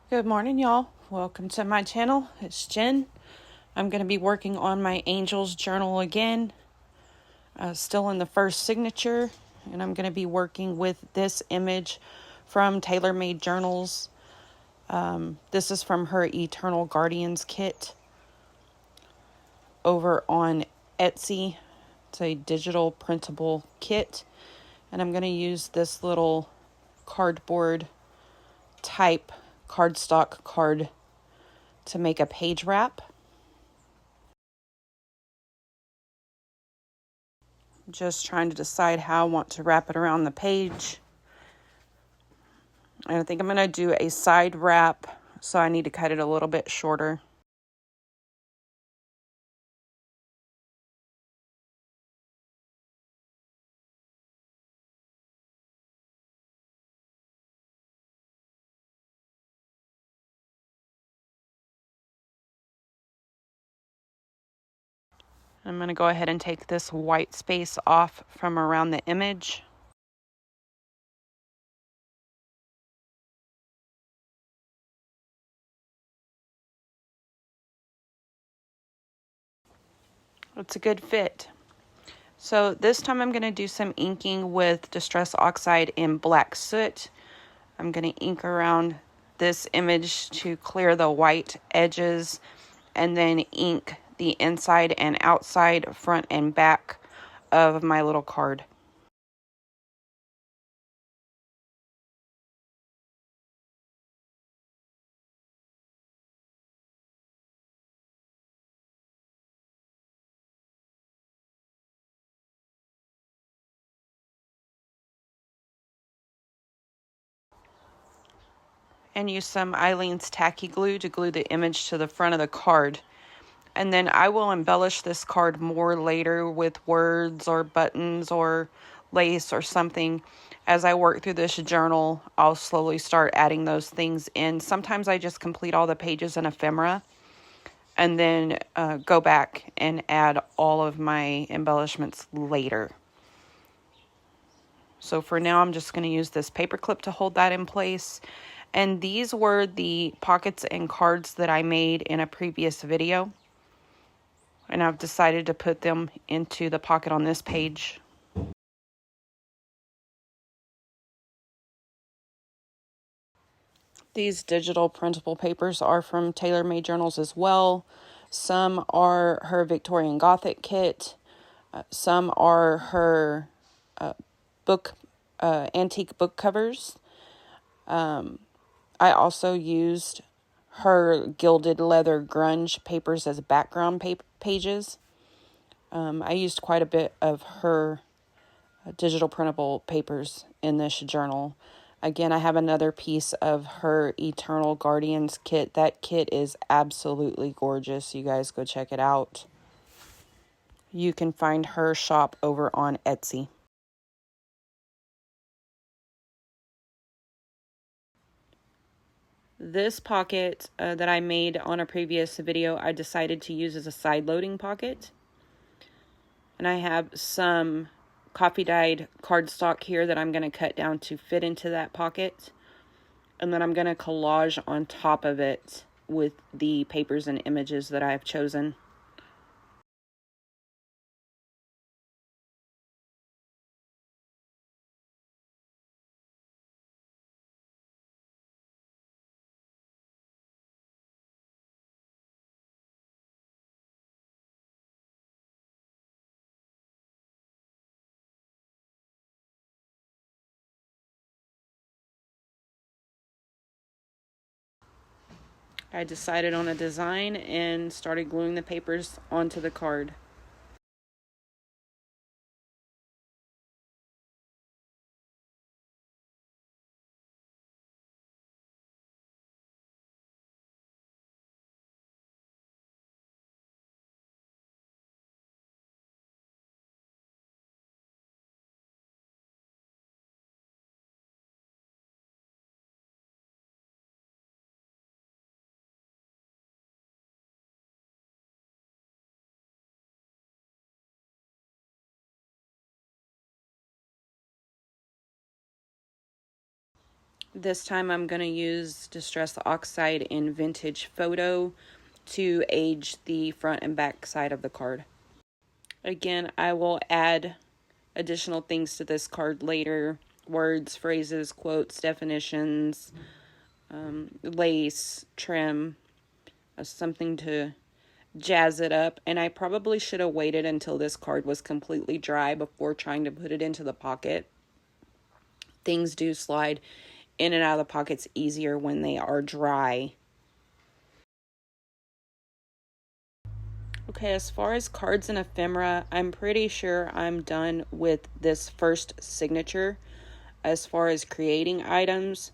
Good morning, y'all. Welcome to my channel. It's Jen. I'm going to be working on my Angels journal again. Still in the first signature. And I'm going to be working with this image from Tailor Made Journals. This is from her Eternal Guardians kit over on Etsy. It's a digital printable kit. And I'm going to use this little cardboard type cardstock card to make a page wrap. Just trying to decide how I want to wrap it around the page. And I think I'm going to do a side wrap, so I need to cut it a little bit shorter. I'm going to go ahead and take this white space off from around the image. It's a good fit. So this time I'm going to do some inking with Distress Oxide in Black Soot. I'm going to ink around this image to clear the white edges and then ink the inside and outside, front and back of my little card. And use some Eileen's tacky glue to glue the image to the front of the card. And then I will embellish this card more later with words or buttons or lace or something. As I work through this journal, I'll slowly start adding those things in. Sometimes I just complete all the pages in ephemera and then go back and add all of my embellishments later. So for now, I'm just going to use this paper clip to hold that in place. And these were the pockets and cards that I made in a previous video. And I've decided to put them into the pocket on this page. These digital printable papers are from Tailor Made Journals as well. Some are her Victorian Gothic kit. Some are her antique book covers. I also used her Gilded leather grunge papers as background pages. I used quite a bit of her digital printable papers in this journal. Again, I have another piece of her Eternal Guardians kit. That kit is absolutely gorgeous. You guys go check it out. You can find her shop over on Etsy. This pocket that I made on a previous video, I decided to use as a side loading pocket. And I have some coffee dyed cardstock here that I'm going to cut down to fit into that pocket. And then I'm going to collage on top of it with the papers and images that I've chosen. I decided on a design and started gluing the papers onto the card. This time I'm going to use Distress Oxide in Vintage Photo to age the front and back side of the card. Again, I will add additional things to this card later. Words, phrases, quotes, definitions, lace, trim, something to jazz it up. And I probably should have waited until this card was completely dry before trying to put it into the pocket. Things do slide in and out of the pockets easier when they are dry. Okay, as far as cards and ephemera, I'm pretty sure I'm done with this first signature. As far as creating items,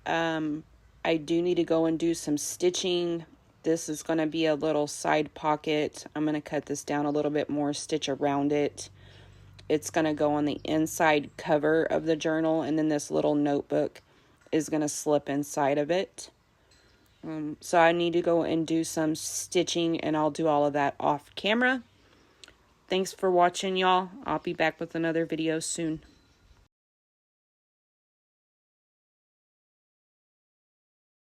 I do need to go and do some stitching. This is going to be a little side pocket. I'm going to cut this down a little bit more, stitch around it. It's going to go on the inside cover of the journal, and then this little notebook is going to slip inside of it. So I need to go and do some stitching, and I'll do all of that off camera. Thanks for watching, y'all. I'll be back with another video soon.